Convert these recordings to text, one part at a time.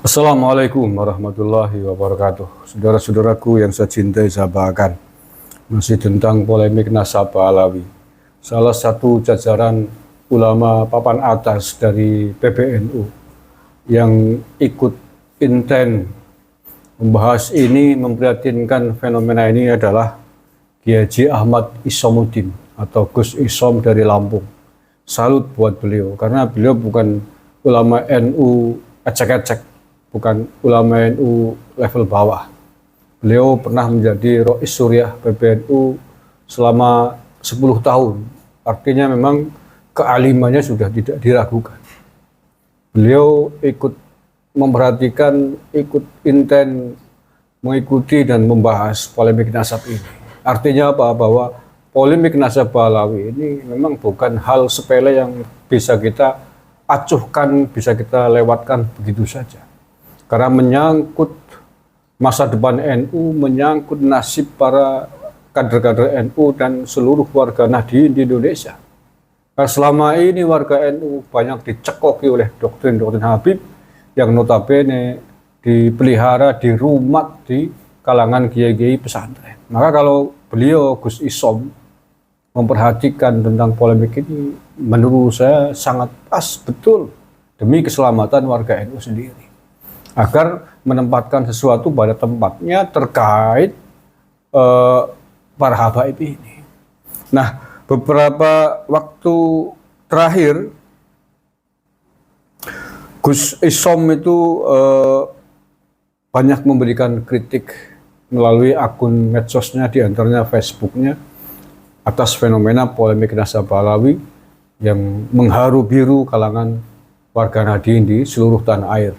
Assalamualaikum warahmatullahi wabarakatuh. Saudara-saudaraku yang saya cintai, saya banggakan. Masih tentang polemik nasab Alawi. Salah satu jajaran ulama papan atas dari PBNU yang ikut inten membahas ini, memprihatinkan fenomena ini adalah Kiai Haji Ahmad Isomuddin atau Gus Isom dari Lampung. Salut buat beliau, karena beliau bukan ulama NU ecek-ecek, bukan ulama NU level bawah. Beliau pernah menjadi Rois Suriah PBNU selama 10 tahun. Artinya memang kealimannya sudah tidak diragukan. Beliau ikut memperhatikan, ikut inten mengikuti dan membahas polemik nasab ini. Artinya apa? Bahwa polemik nasab Alawi ini memang bukan hal sepele yang bisa kita acuhkan, bisa kita lewatkan begitu saja. Karena menyangkut masa depan NU, menyangkut nasib para kader-kader NU dan seluruh warga Nahdien di Indonesia. Karena selama ini warga NU banyak dicekoki oleh doktrin-doktrin Habib yang notabene dipelihara, dirumat di kalangan kiai-kiai pesantren. Maka kalau beliau Gus Isom memperhatikan tentang polemik ini, menurut saya sangat pas betul demi keselamatan warga NU sendiri, agar menempatkan sesuatu pada tempatnya terkait para habaib ini. Nah, beberapa waktu terakhir Gus Isom itu banyak memberikan kritik melalui akun medsosnya, diantaranya Facebooknya, atas fenomena polemik nasab Alawi yang mengharu biru kalangan warga Nahdien di seluruh tanah air.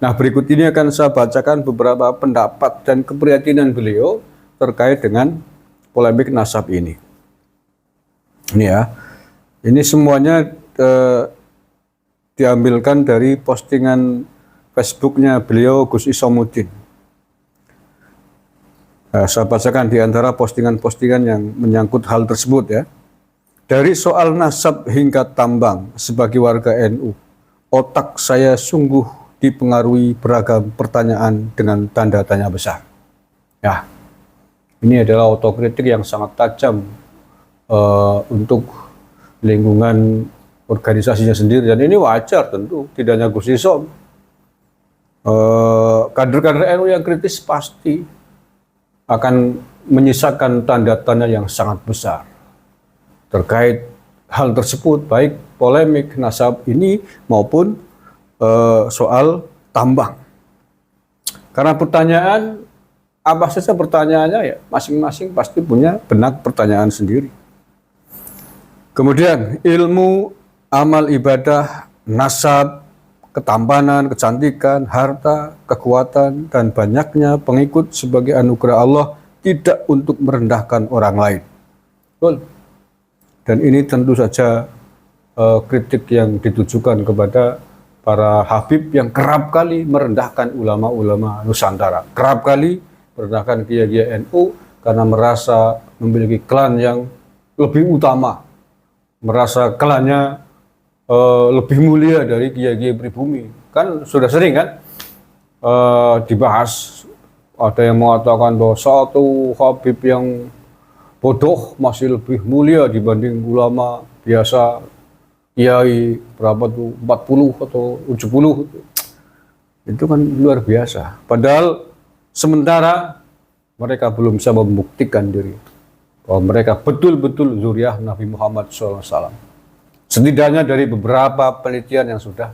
Nah, berikut ini akan saya bacakan beberapa pendapat dan keprihatinan beliau terkait dengan polemik nasab ini. Ini ya, ini semuanya diambilkan dari postingan Facebooknya beliau Gus Isomuddin. Saya bacakan di antara postingan-postingan yang menyangkut hal tersebut ya. Dari soal nasab hingga tambang sebagai warga NU, otak saya sungguh dipengaruhi beragam pertanyaan dengan tanda tanya besar. Ya, ini adalah otokritik yang sangat tajam untuk lingkungan organisasinya sendiri, dan ini wajar tentu, tidak hanya Gus Isom. Kader-kader NU yang kritis pasti akan menyisakan tanda tanya yang sangat besar terkait hal tersebut, baik polemik nasab ini maupun soal tambang. Karena pertanyaan, apa saja pertanyaannya ya, masing-masing pasti punya benak pertanyaan sendiri. Kemudian ilmu, amal ibadah, nasab, ketampanan, kecantikan, harta, kekuatan, dan banyaknya pengikut sebagai anugerah Allah, tidak untuk merendahkan orang lain. Betul. Dan ini tentu saja kritik yang ditujukan kepada para habib yang kerap kali merendahkan ulama-ulama Nusantara, kerap kali merendahkan kiai-kiai NU karena merasa memiliki klan yang lebih utama, merasa klannya lebih mulia dari kiai-kiai pribumi. Kan sudah sering kan dibahas, ada yang mengatakan bahwa satu habib yang bodoh masih lebih mulia dibanding ulama biasa, kiai berapa tuh, 40 atau 70. Itu kan luar biasa. Padahal sementara mereka belum bisa membuktikan diri bahwa mereka betul-betul zuriat Nabi Muhammad SAW. Setidaknya dari beberapa penelitian yang sudah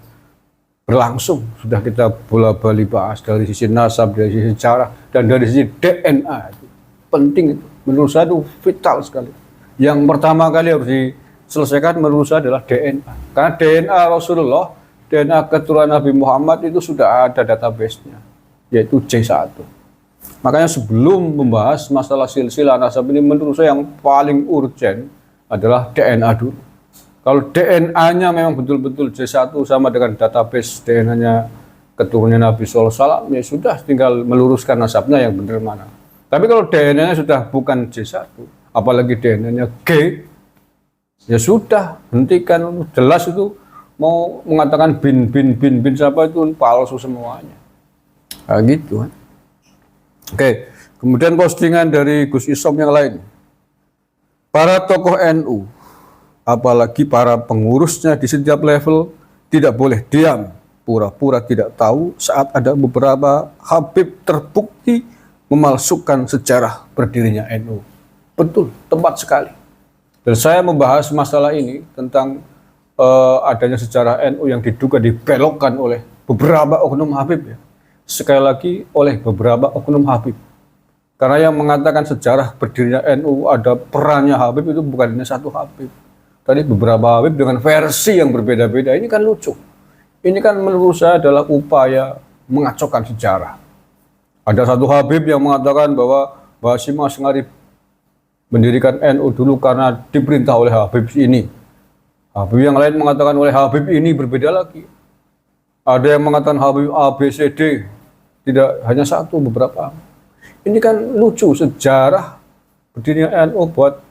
berlangsung, sudah kita bola-bali bahas dari sisi nasab, dari sisi cara, dan dari sisi DNA. Itu penting, itu menurut saya itu vital sekali. Yang pertama kali harus diselesaikan menurut saya adalah DNA. Karena DNA Rasulullah, DNA keturunan Nabi Muhammad itu sudah ada database-nya, yaitu C1. Makanya sebelum membahas masalah silsilah nasab ini, menurut saya yang paling urgent adalah DNA dulu. Kalau DNA-nya memang betul-betul C1 sama dengan database DNA-nya keturunan Nabi SAW, ya sudah, tinggal meluruskan nasabnya yang benar mana. Tapi kalau DNA-nya sudah bukan C1, apalagi DNA-nya G, ya sudah, hentikan. Jelas itu mau mengatakan bin siapa itu palsu semuanya. Nah, gitu kan. Oke, kemudian postingan dari Gus Isom yang lain. Para tokoh NU, apalagi para pengurusnya di setiap level, tidak boleh diam, pura-pura tidak tahu saat ada beberapa Habib terbukti memalsukan sejarah berdirinya NU. Betul, tepat sekali. Dan saya membahas masalah ini tentang adanya sejarah NU yang diduga dibelokkan oleh beberapa oknum Habib, ya. Sekali lagi, oleh beberapa oknum Habib. Karena yang mengatakan sejarah berdirinya NU ada perannya Habib itu bukan hanya satu Habib. Tadi beberapa Habib dengan versi yang berbeda-beda. Ini kan lucu. Ini kan menurut saya adalah upaya mengacaukan sejarah. Ada satu Habib yang mengatakan bahwa Hasyim Asy'ari mendirikan NU dulu karena diperintah oleh Habib ini. Habib yang lain mengatakan oleh Habib ini berbeda lagi. Ada yang mengatakan Habib A, B, C, D. Tidak hanya satu, beberapa. Ini kan lucu, sejarah berdirinya NU buat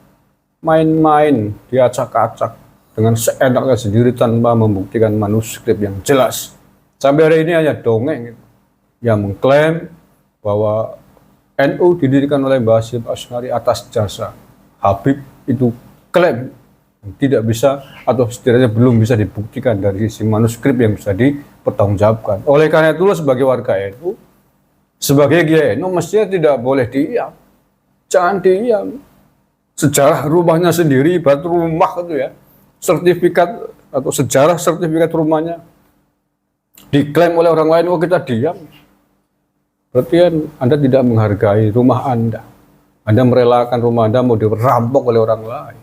main-main, diacak-acak dengan seenaknya sendiri tanpa membuktikan manuskrip yang jelas. Sampai hari ini hanya dongeng gitu, yang mengklaim bahwa NU didirikan oleh Hasyim Asy'ari atas jasa Habib. Itu klaim yang tidak bisa atau setidaknya belum bisa dibuktikan dari sisi manuskrip yang bisa dipertanggungjawabkan. Oleh karena itu, sebagai warga NU, sebagai GNU mestinya tidak boleh diam. Jangan diam. Sejarah rumahnya sendiri, ibarat rumah itu ya. Sertifikat atau sejarah sertifikat rumahnya diklaim oleh orang lain, oh kita diam. Berarti kan Anda tidak menghargai rumah Anda. Anda merelakan rumah Anda mau dirampok oleh orang lain.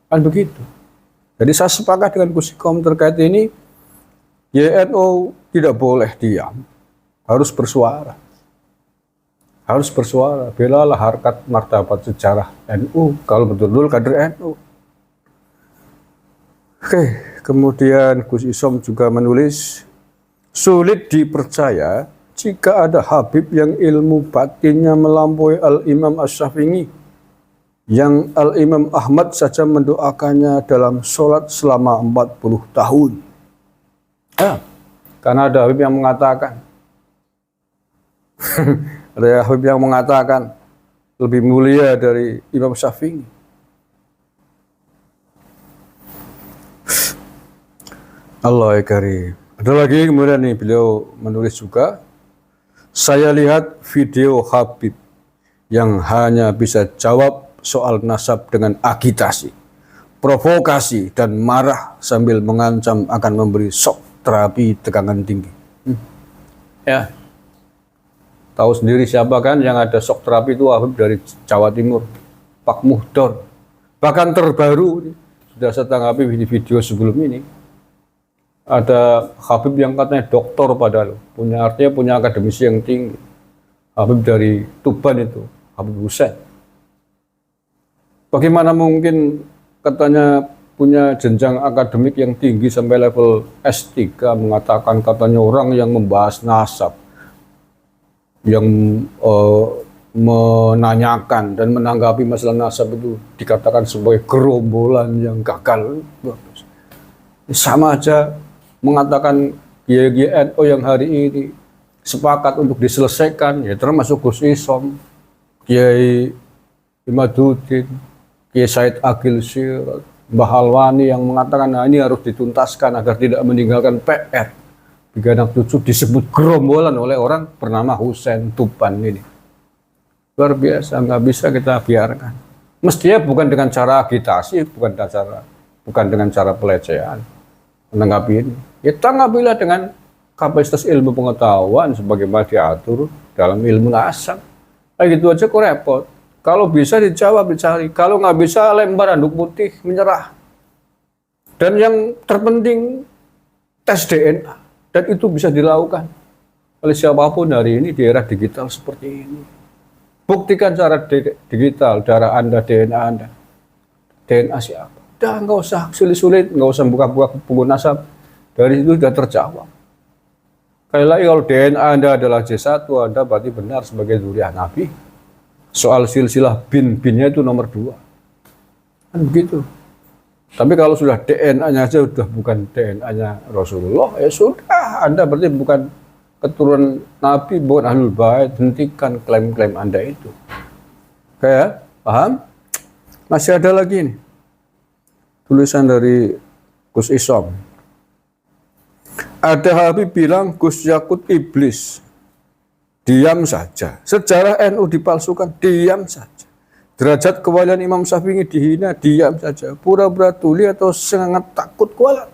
Kan begitu. Jadi saya sepakat dengan Gus Isom terkait ini. YNU tidak boleh diam. Harus bersuara. Harus bersuara, belalah harkat martabat sejarah NU kalau betul-betul kader NU. Oke, kemudian Gus Isom juga menulis, sulit dipercaya jika ada Habib yang ilmu batinnya melampaui Al-Imam Asy-Syafi'i, yang Al-Imam Ahmad saja mendoakannya dalam sholat selama 40 tahun. Ya, karena ada Habib yang mengatakan, ada Habib yang mengatakan lebih mulia dari Imam Syafi'i. Allah karim. Ada lagi kemudian nih, beliau menulis juga, saya lihat video Habib yang hanya bisa jawab soal nasab dengan agitasi, provokasi, dan marah sambil mengancam akan memberi shock terapi tegangan tinggi. Ya. Tahu sendiri siapa kan yang ada shock terapi itu Habib dari Jawa Timur, Pak Muhdor. Bahkan terbaru, sudah saya tanggapi di video sebelum ini, ada Habib yang katanya doktor padahal, artinya punya akademisi yang tinggi. Habib dari Tuban itu, Habib Hussein. Bagaimana mungkin katanya punya jenjang akademik yang tinggi sampai level S3 mengatakan katanya orang yang membahas nasab, yang menanyakan dan menanggapi masalah nasab itu dikatakan sebagai gerombolan yang gagal. Sama aja mengatakan GNU yang hari ini sepakat untuk diselesaikan, ya termasuk Gus Isom, Kiai Imaduddin, Kiai Said Agil Sirot, Mbah Halwani yang mengatakan nah, ini harus dituntaskan agar tidak meninggalkan PR. Tiga anak cucu disebut gerombolan oleh orang bernama Hussein Tuban ini. Luar biasa, nggak bisa kita biarkan. Mestinya bukan dengan cara agitasi, bukan dengan cara pelecehan menanggapi ini. Ya tanggapilah dengan kapasitas ilmu pengetahuan sebagaimana diatur dalam ilmu nasab. Kayak gitu aja kok repot. Kalau bisa dijawab, dicari. Kalau nggak bisa, lempar handuk putih, menyerah. Dan yang terpenting, tes DNA. Dan itu bisa dilakukan oleh siapapun hari ini di era digital seperti ini. Buktikan secara digital, darah Anda, DNA Anda. DNA siapa? Udah nggak usah sulit-sulit, nggak usah buka-buka buku nasab. Dari itu sudah terjawab. Sekali lagi kalau DNA Anda adalah J1, Anda berarti benar sebagai zuriat Nabi. Soal silsilah bin-binnya itu nomor 2. Kan begitu. Tapi kalau sudah DNA-nya aja sudah bukan DNA-nya Rasulullah, ya sudah, Anda berarti bukan keturunan Nabi, bukan Ahlul Bait. Hentikan klaim-klaim Anda itu. Kayak, paham? Masih ada lagi nih. Tulisan dari Gus Isom. Ada Habib bilang Gus Yakut iblis. Diam saja. Sejarah NU dipalsukan, diam saja. Derajat kewalian Imam Syafi'i dihina, diam saja. Pura-pura tuli atau sangat takut kualat.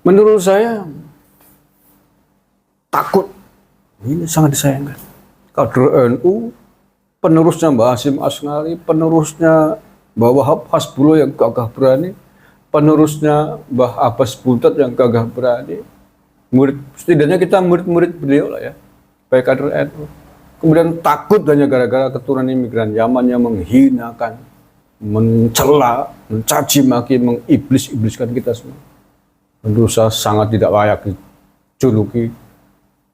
Menurut saya, takut. Ini sangat disayangkan. Kader NU, penerusnya Mbah Hasyim As'ari, penerusnya Mbah Wahab Hasbullah yang gagah berani, penerusnya Mbah Abbas Buntet yang gagah berani. Setidaknya kita murid-murid beliau lah ya, baik kader NU. Kemudian takut hanya gara-gara keturunan imigran Yaman yang menghinakan, mencela, mencaci maki, mengiblis-ibliskan kita semua. Tentu saya sangat tidak layak dijuluki,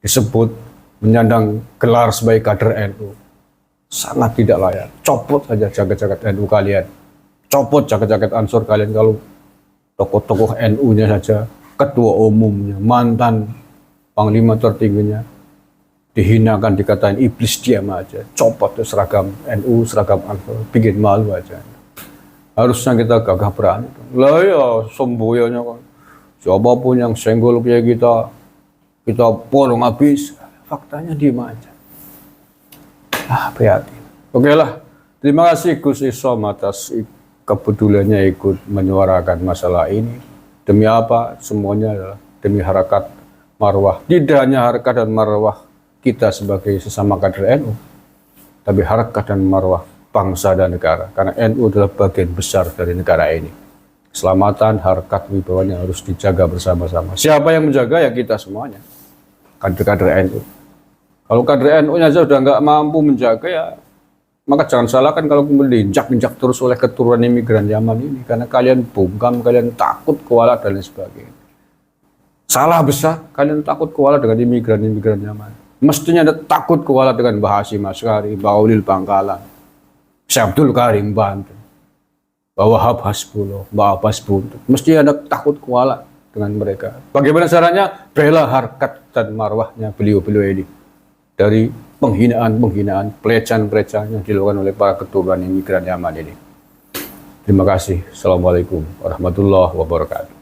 disebut, menyandang gelar sebagai kader NU. Sangat tidak layak. Copot saja jaket-jaket NU kalian. Copot jaket-jaket Ansor kalian kalau tokoh-tokoh NU-nya saja, ketua umumnya, mantan panglima tertingginya, dihinakan, dikatain iblis, diam aja. Copot tuh seragam NU, seragam Ansor, bikin malu aja. Harusnya kita gagah berani. Lah ya, semboyannya kan. Siapapun yang senggol kayak kita porong habis. Faktanya diem aja. Prihatin. Oke lah. Terima kasih Gus Isom atas kepeduliannya ikut menyuarakan masalah ini. Demi apa? Semuanya adalah demi harkat marwah. Tidak hanya harkat dan marwah kita sebagai sesama kader NU, tapi harkat dan marwah bangsa dan negara. Karena NU adalah bagian besar dari negara ini. Keselamatan, harkat, wibawanya harus dijaga bersama-sama. Siapa yang menjaga? Ya kita semuanya. Kader-kader NU. Kalau kader NU-nya saja sudah nggak mampu menjaga, ya maka jangan salahkan kalau kemudian diinjak-injak terus oleh keturunan imigran Yaman ini. Karena kalian bungkam, kalian takut kualat dan lain sebagainya. Salah besar, kalian takut kualat dengan imigran-imigran Yaman. Mestinya ada takut kualat dengan Mbah Hasyim As'ari, Mbah Ulil Bangkalan, Syekh Abdul Karim Banten, Mbah Wahab Hasbullah, Mbah Abbas Buntet. Mestinya ada takut kualat dengan mereka. Bagaimana caranya? Bela harkat dan marwahnya beliau-beliau ini dari penghinaan-penghinaan, pelecehan-pelecehan yang dilakukan oleh para keturunan imigran Yaman ini. Terima kasih. Assalamualaikum warahmatullahi wabarakatuh.